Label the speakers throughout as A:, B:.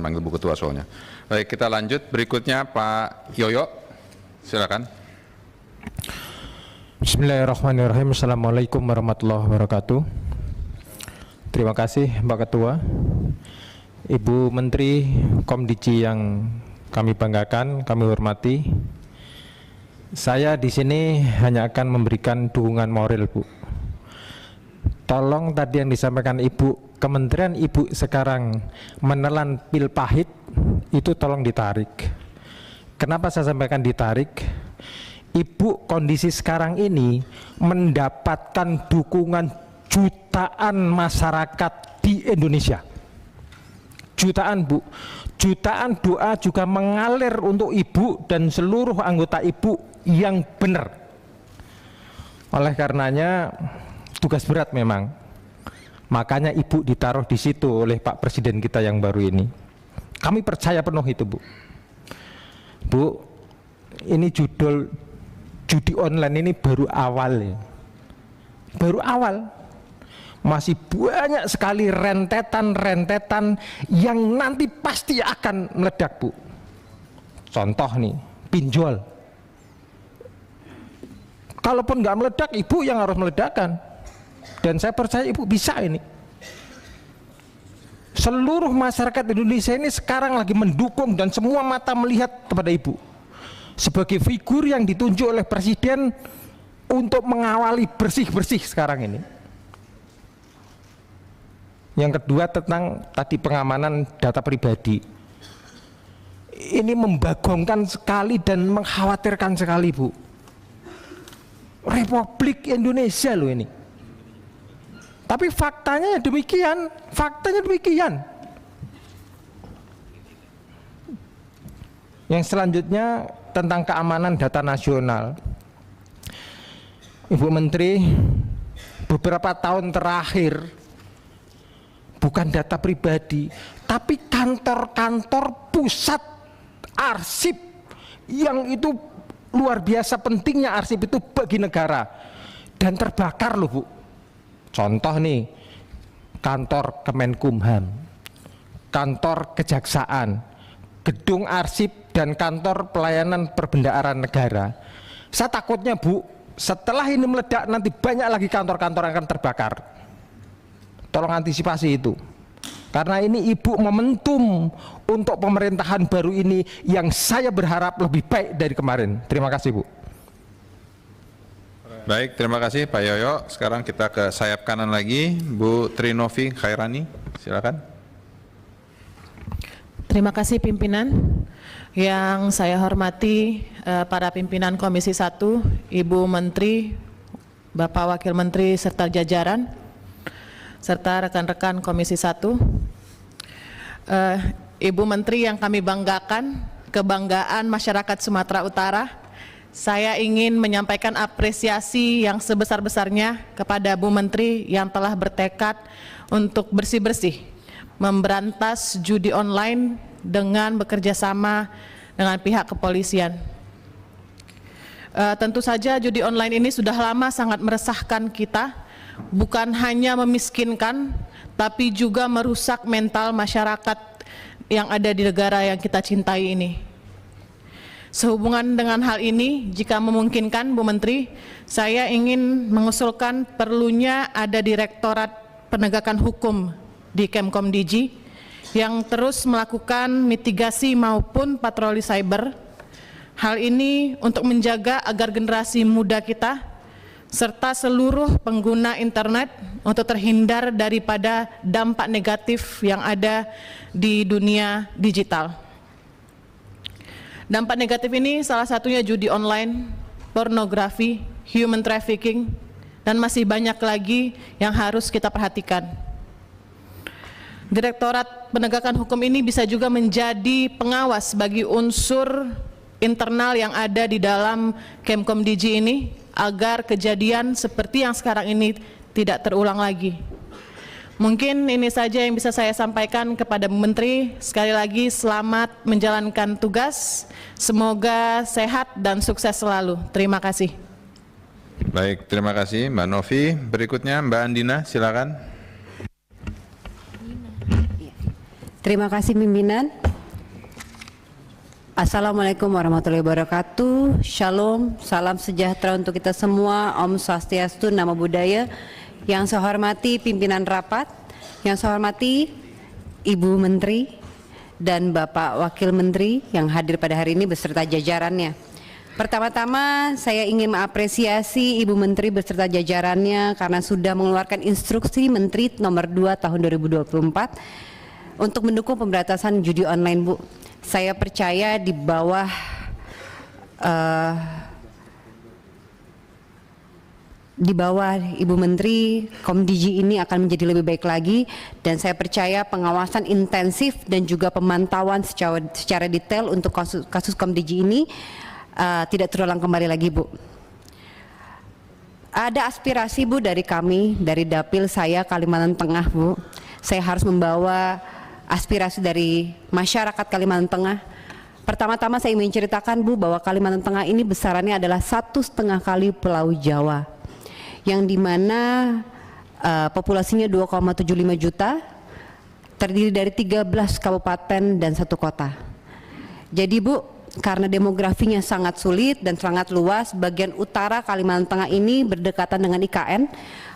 A: manggil Bu Ketua soalnya. Baik, kita lanjut. Berikutnya Pak Yoyo, silakan.
B: Bismillahirrahmanirrahim. Assalamualaikum warahmatullahi wabarakatuh. Terima kasih Pak Ketua, Ibu Menteri Komdiji yang kami banggakan, kami hormati. Saya di sini hanya akan memberikan dukungan moral, Bu. Tolong tadi yang disampaikan Ibu, Kementerian Ibu sekarang menelan pil pahit, itu tolong ditarik. Kenapa saya sampaikan ditarik? Ibu kondisi sekarang ini mendapatkan dukungan jutaan masyarakat di Indonesia. Jutaan, Bu. Jutaan doa juga mengalir untuk Ibu dan seluruh anggota Ibu yang benar. Oleh karenanya tugas berat memang. Makanya Ibu ditaruh di situ oleh Pak Presiden kita yang baru ini. Kami percaya penuh itu, Bu. Bu, ini judi online ini baru awal ya. Baru awal. Masih banyak sekali rentetan-rentetan yang nanti pasti akan meledak, Bu. Contoh nih, pinjol. Kalaupun nggak meledak, Ibu yang harus meledakkan. Dan saya percaya Ibu bisa ini. Seluruh masyarakat Indonesia ini sekarang lagi mendukung dan semua mata melihat kepada Ibu sebagai figur yang ditunjuk oleh Presiden untuk mengawali bersih-bersih sekarang ini. Yang kedua tentang tadi pengamanan data pribadi. Ini membagongkan sekali dan mengkhawatirkan sekali, Bu. Republik Indonesia loh ini. Tapi faktanya demikian, Yang selanjutnya tentang keamanan data nasional. Ibu Menteri, beberapa tahun terakhir bukan data pribadi, tapi kantor-kantor pusat arsip yang itu luar biasa pentingnya arsip itu bagi negara dan terbakar loh, Bu. Contoh nih, kantor Kemenkumham, kantor Kejaksaan, gedung arsip dan kantor pelayanan perbendaharaan negara. Saya takutnya, Bu, setelah ini meledak nanti banyak lagi kantor-kantor yang akan terbakar. Tolong antisipasi itu. Karena ini Ibu momentum untuk pemerintahan baru ini yang saya berharap lebih baik dari kemarin. Terima kasih, Bu.
A: Baik, terima kasih Pak Yoyo. Sekarang kita ke sayap kanan lagi, Bu Trinovi Khairani, silakan.
C: Terima kasih pimpinan. Yang saya hormati para pimpinan Komisi 1, Ibu Menteri, Bapak Wakil Menteri serta jajaran, serta rekan-rekan Komisi 1. Ibu Menteri yang kami banggakan, kebanggaan masyarakat Sumatera Utara, saya ingin menyampaikan apresiasi yang sebesar-besarnya kepada Bu Menteri yang telah bertekad untuk bersih-bersih memberantas judi online dengan bekerja sama dengan pihak kepolisian. Tentu saja judi online ini sudah lama sangat meresahkan kita, bukan hanya memiskinkan, tapi juga merusak mental masyarakat yang ada di negara yang kita cintai ini. Sehubungan dengan hal ini, jika memungkinkan Bu Menteri, saya ingin mengusulkan perlunya ada Direktorat Penegakan Hukum di Kemkomdiji yang terus melakukan mitigasi maupun patroli cyber. Hal ini untuk menjaga agar generasi muda kita serta seluruh pengguna internet untuk terhindar daripada dampak negatif yang ada di dunia digital. Dampak negatif ini salah satunya judi online, pornografi, human trafficking, dan masih banyak lagi yang harus kita perhatikan. Direktorat Penegakan Hukum ini bisa juga menjadi pengawas bagi unsur internal yang ada di dalam Kemkomdiji ini agar kejadian seperti yang sekarang ini tidak terulang lagi. Mungkin ini saja yang bisa saya sampaikan kepada Bu Menteri. Sekali lagi selamat menjalankan tugas. Semoga sehat dan sukses selalu. Terima kasih.
A: Baik, terima kasih Mbak Novi. Berikutnya Mbak Andina, silakan.
D: Terima kasih pimpinan. Assalamualaikum warahmatullahi wabarakatuh. Shalom, salam sejahtera untuk kita semua. Om Swastiastu, Namo Buddhaya. Yang saya hormati pimpinan rapat, yang saya hormati Ibu Menteri dan Bapak Wakil Menteri yang hadir pada hari ini beserta jajarannya. Pertama-tama saya ingin mengapresiasi Ibu Menteri beserta jajarannya karena sudah mengeluarkan instruksi Menteri nomor 2 tahun 2024 untuk mendukung pemberantasan judi online, Bu. Saya percaya di bawah Ibu Menteri, Komdiji ini akan menjadi lebih baik lagi, dan saya percaya pengawasan intensif dan juga pemantauan secara detail untuk kasus Komdiji ini tidak terulang kembali lagi, Bu. Ada aspirasi, Bu, dari kami, dari Dapil saya Kalimantan Tengah, Bu. Saya harus membawa aspirasi dari masyarakat Kalimantan Tengah. Pertama-tama saya ingin menceritakan, Bu, bahwa Kalimantan Tengah ini besarannya adalah 1,5 kali Pulau Jawa, yang dimana populasinya 2,75 juta, terdiri dari 13 kabupaten dan 1 kota. Jadi, Bu, karena demografinya sangat sulit dan sangat luas, bagian utara Kalimantan Tengah ini berdekatan dengan IKN,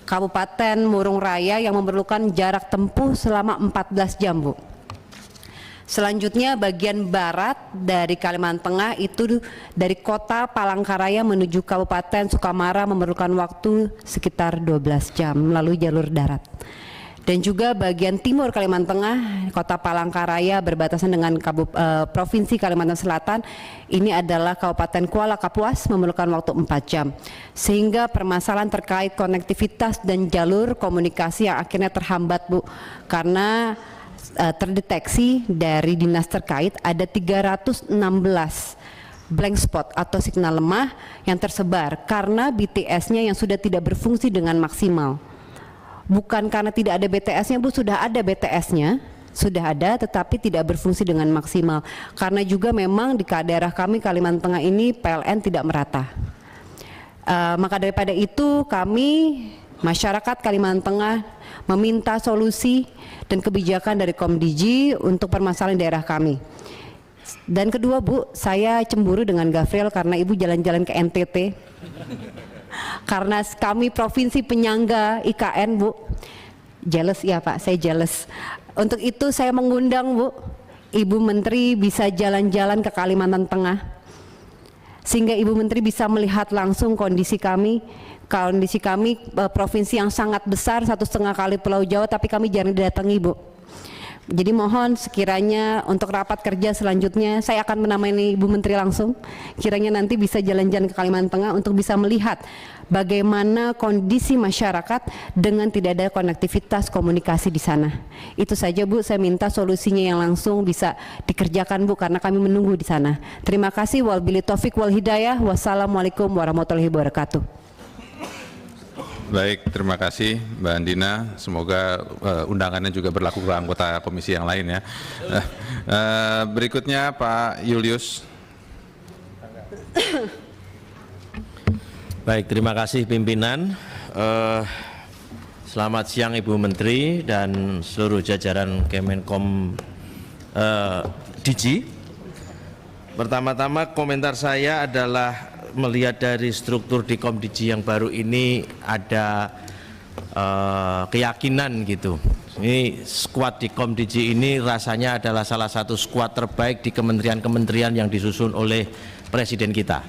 D: Kabupaten Murung Raya, yang memerlukan jarak tempuh selama 14 jam, Bu. Selanjutnya bagian barat dari Kalimantan Tengah itu dari kota Palangkaraya menuju Kabupaten Sukamara memerlukan waktu sekitar 12 jam melalui jalur darat. Dan juga bagian timur Kalimantan Tengah, kota Palangkaraya berbatasan dengan Provinsi Kalimantan Selatan, ini adalah Kabupaten Kuala Kapuas, memerlukan waktu 4 jam. Sehingga permasalahan terkait konektivitas dan jalur komunikasi yang akhirnya terhambat, Bu, karena terdeteksi dari dinas terkait ada 316 blank spot atau signal lemah yang tersebar karena BTS-nya yang sudah tidak berfungsi dengan maksimal. Bukan karena tidak ada BTS-nya, Bu, sudah ada BTS-nya, sudah ada, tetapi tidak berfungsi dengan maksimal. Karena juga memang di daerah kami Kalimantan Tengah ini PLN tidak merata. Maka daripada itu kami masyarakat Kalimantan Tengah meminta solusi dan kebijakan dari Komdiji untuk permasalahan daerah kami. Dan kedua, Bu, saya cemburu dengan Gafriel karena Ibu jalan-jalan ke NTT. Karena kami provinsi penyangga IKN, Bu. Jealous ya, Pak, saya jealous. Untuk itu saya mengundang, Bu, Ibu Menteri bisa jalan-jalan ke Kalimantan Tengah, sehingga Ibu Menteri bisa melihat langsung kondisi kami provinsi yang sangat besar, 1,5 kali Pulau Jawa, tapi kami jarang didatangi, Bu. Jadi mohon sekiranya untuk rapat kerja selanjutnya saya akan menemani Ibu Menteri langsung, kiranya nanti bisa jalan-jalan ke Kalimantan Tengah untuk bisa melihat bagaimana kondisi masyarakat dengan tidak ada konektivitas komunikasi di sana. Itu saja, Bu, saya minta solusinya yang langsung bisa dikerjakan, Bu, karena kami menunggu di sana. Terima kasih. Wabillahi taufik wal hidayah. Wassalamualaikum warahmatullahi wabarakatuh.
A: Baik, terima kasih Mbak Andina. Semoga undangannya juga berlaku ke anggota komisi yang lain ya. Berikutnya Pak Julius.
E: Baik, terima kasih pimpinan. Selamat siang Ibu Menteri dan seluruh jajaran Kemenkom Digi. Pertama-tama komentar saya adalah melihat dari struktur di Komdiji yang baru ini ada keyakinan gitu. Ini skuad di Komdiji ini rasanya adalah salah satu skuad terbaik di kementerian-kementerian yang disusun oleh Presiden kita.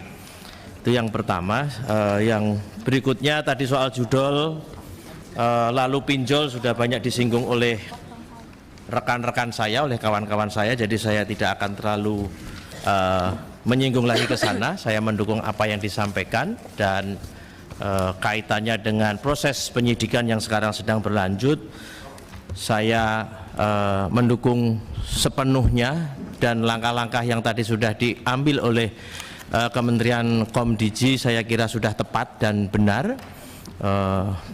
E: Itu yang pertama. Yang berikutnya tadi soal judul lalu pinjol sudah banyak disinggung oleh rekan-rekan saya, oleh kawan-kawan saya, jadi saya tidak akan terlalu menyinggung lagi ke sana. Saya mendukung apa yang disampaikan dan kaitannya dengan proses penyidikan yang sekarang sedang berlanjut. Saya mendukung sepenuhnya dan langkah-langkah yang tadi sudah diambil oleh Kementerian Komdiji saya kira sudah tepat dan benar.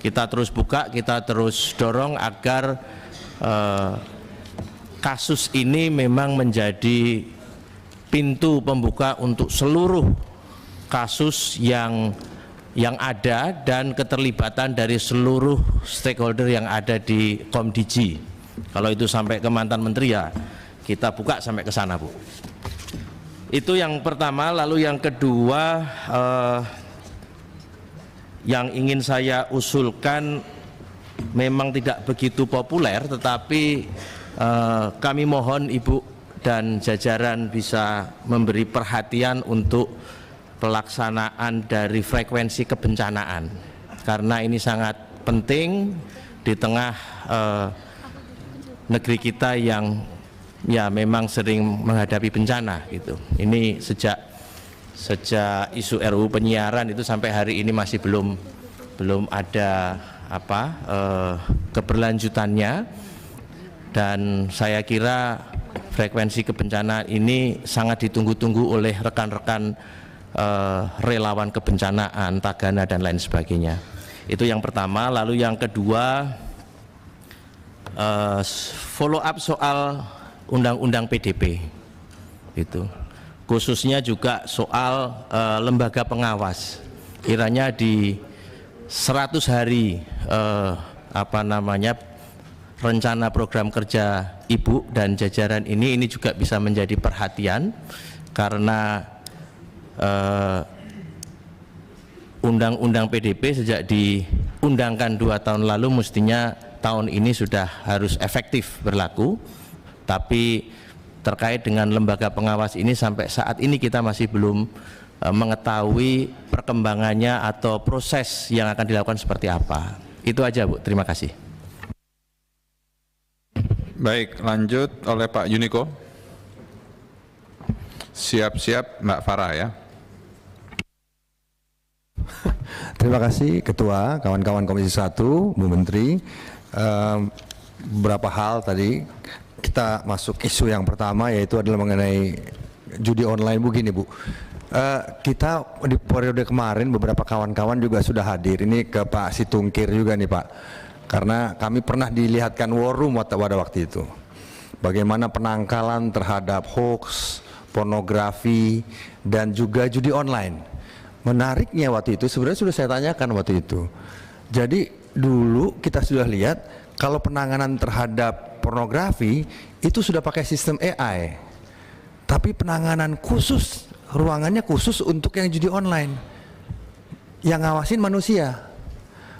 E: Kita terus buka, kita terus dorong agar kasus ini memang menjadi pintu pembuka untuk seluruh kasus yang ada dan keterlibatan dari seluruh stakeholder yang ada di Komdiji. Kalau itu sampai ke mantan menteri ya kita buka sampai ke sana, Bu. Itu yang pertama. Lalu yang kedua, yang ingin saya usulkan memang tidak begitu populer, tetapi kami mohon Ibu dan jajaran bisa memberi perhatian untuk pelaksanaan dari frekuensi kebencanaan, karena ini sangat penting di tengah negeri kita yang ya memang sering menghadapi bencana gitu. Ini sejak isu RUU penyiaran itu sampai hari ini masih belum ada keberlanjutannya, dan saya kira frekuensi kebencanaan ini sangat ditunggu-tunggu oleh rekan-rekan relawan kebencanaan, Tagana dan lain sebagainya. Itu yang pertama. Lalu yang kedua, follow up soal undang-undang PDP itu, khususnya juga soal lembaga pengawas. Kiranya di 100 hari rencana program kerja Ibu dan jajaran ini juga bisa menjadi perhatian, karena undang-undang PDP sejak diundangkan 2 tahun lalu mestinya tahun ini sudah harus efektif berlaku. Tapi terkait dengan lembaga pengawas ini sampai saat ini kita masih belum mengetahui perkembangannya atau proses yang akan dilakukan seperti apa. Itu aja, Bu. Terima kasih.
A: Baik, lanjut oleh Pak Juniko. Siap-siap Mbak Farah ya.
F: Terima kasih Ketua, kawan-kawan Komisi 1, Bu Menteri. Beberapa hal tadi kita masuk isu yang pertama, yaitu adalah mengenai judi online. Begini Bu, kita di periode kemarin beberapa kawan-kawan juga sudah hadir. Ini ke Pak Situngkir juga nih Pak, karena kami pernah dilihatkan war room pada waktu itu, bagaimana penangkalan terhadap hoax, pornografi, dan juga judi online. Menariknya waktu itu sebenarnya sudah saya tanyakan waktu itu. Jadi dulu kita sudah lihat kalau penanganan terhadap pornografi itu sudah pakai sistem AI, tapi penanganan khusus, ruangannya khusus untuk yang judi online, yang ngawasin manusia.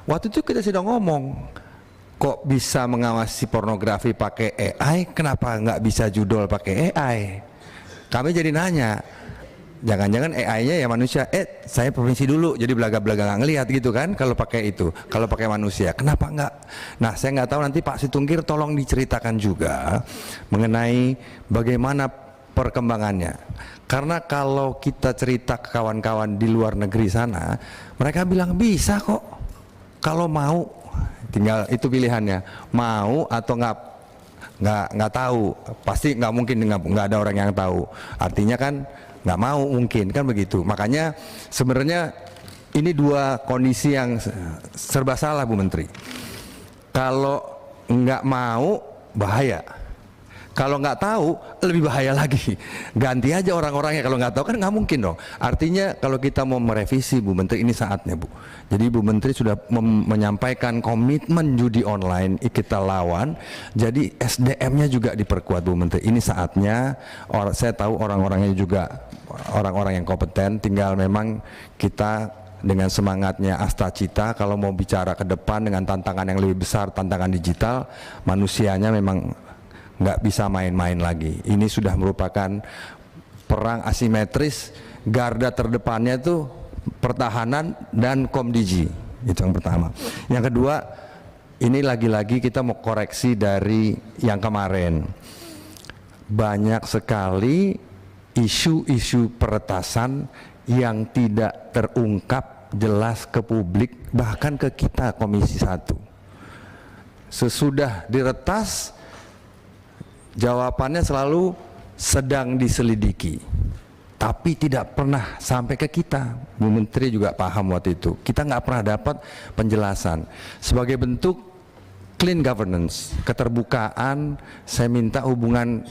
F: Waktu itu kita sudah ngomong, kok bisa mengawasi pornografi pakai AI, kenapa nggak bisa judol pakai AI? Kami jadi nanya, jangan-jangan AI-nya ya manusia, saya provinsi dulu, jadi belaga-belaga nggak ngelihat gitu kan kalau pakai itu, kalau pakai manusia, kenapa nggak? Nah, saya nggak tahu, nanti Pak Situngkir tolong diceritakan juga mengenai bagaimana perkembangannya. Karena kalau kita cerita ke kawan-kawan di luar negeri sana, mereka bilang bisa kok, kalau mau, tinggal itu pilihannya, mau atau nggak tahu, pasti nggak mungkin nggak ada orang yang tahu, artinya kan nggak mau mungkin kan begitu. Makanya sebenarnya ini dua kondisi yang serba salah Bu Menteri. Kalau nggak mau bahaya, kalau nggak tahu lebih bahaya lagi. Ganti aja orang-orangnya, kalau nggak tahu kan nggak mungkin dong. Artinya kalau kita mau merevisi Bu Menteri, ini saatnya Bu. Jadi Bu Menteri sudah menyampaikan komitmen judi online kita lawan, jadi SDM-nya juga diperkuat Bu Menteri. Ini saatnya, saya tahu orang-orangnya juga orang-orang yang kompeten, tinggal memang kita dengan semangatnya Asta Cita, kalau mau bicara ke depan dengan tantangan yang lebih besar, tantangan digital, manusianya memang nggak bisa main-main lagi. Ini sudah merupakan perang asimetris, garda terdepannya itu pertahanan dan Komdiji. Itu yang pertama. Yang kedua, ini lagi-lagi kita mau koreksi dari yang kemarin. Banyak sekali isu-isu peretasan yang tidak terungkap jelas ke publik, bahkan ke kita Komisi 1. Sesudah diretas, jawabannya selalu sedang diselidiki, tapi tidak pernah sampai ke kita. Bu Menteri juga paham waktu itu, kita nggak pernah dapat penjelasan. Sebagai bentuk clean governance, keterbukaan, saya minta hubungan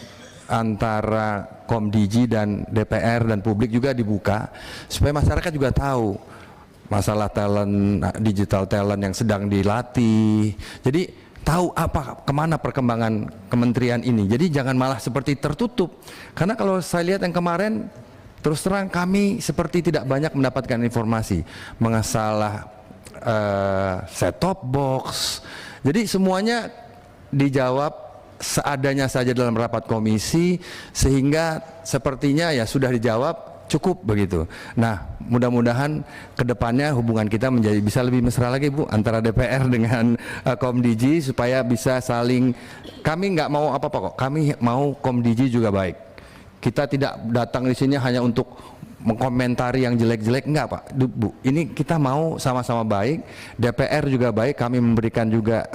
F: antara Komdiji dan DPR dan publik juga dibuka, supaya masyarakat juga tahu masalah talent, digital talent yang sedang dilatih. Jadi tahu apa kemana perkembangan kementerian ini. Jadi jangan malah seperti tertutup. Karena kalau saya lihat yang kemarin, terus terang kami seperti tidak banyak mendapatkan informasi mengasalah set top box. Jadi semuanya dijawab seadanya saja dalam rapat komisi, sehingga sepertinya ya sudah dijawab cukup begitu. Nah, mudah-mudahan kedepannya hubungan kita menjadi bisa lebih mesra lagi, Bu, antara DPR dengan Komdigi, supaya bisa saling. Kami nggak mau apa-apa kok. Kami mau Komdigi juga baik. Kita tidak datang di sini hanya untuk mengkomentari yang jelek-jelek, enggak Pak, Bu. Ini kita mau sama-sama baik. DPR juga baik. Kami memberikan juga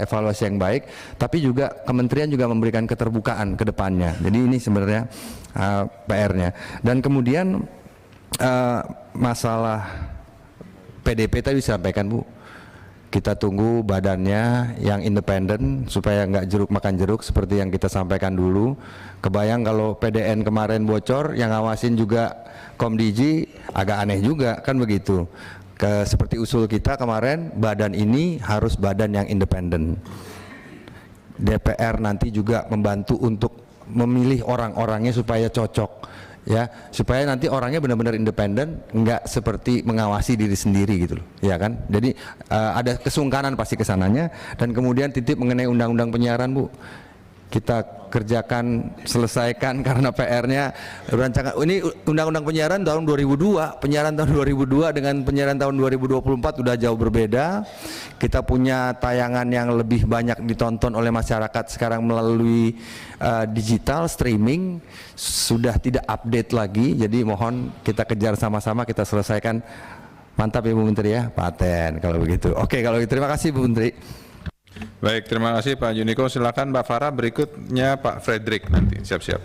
F: evaluasi yang baik. Tapi juga kementerian juga memberikan keterbukaan ke depannya. Jadi ini sebenarnya PR-nya. Dan kemudian masalah PDP tadi disampaikan, Bu. Kita tunggu badannya yang independen supaya nggak jeruk makan jeruk seperti yang kita sampaikan dulu. Kebayang kalau PDN kemarin bocor, yang ngawasin juga Komdigi, agak aneh juga kan begitu. Seperti usul kita kemarin, badan ini harus badan yang independen. DPR nanti juga membantu untuk memilih orang-orangnya supaya cocok, ya, supaya nanti orangnya benar-benar independen, nggak seperti mengawasi diri sendiri gitu loh, ya kan. Jadi ada kesungkanan pasti kesananya. Dan kemudian titip mengenai undang-undang penyiaran, Bu, kita kerjakan, selesaikan, karena PR-nya rancangan ini undang-undang penyiaran tahun 2002, penyiaran tahun 2002 dengan penyiaran tahun 2024 sudah jauh berbeda. Kita punya tayangan yang lebih banyak ditonton oleh masyarakat sekarang melalui digital streaming, sudah tidak update lagi. Jadi mohon kita kejar sama-sama, kita selesaikan. Mantap ya Bu Menteri ya, paten kalau begitu. Oke, kalau gitu terima kasih Bu Menteri.
A: Baik, terima kasih Pak Juniko. Silakan Mbak Farah, berikutnya Pak Frederick nanti. Siap-siap.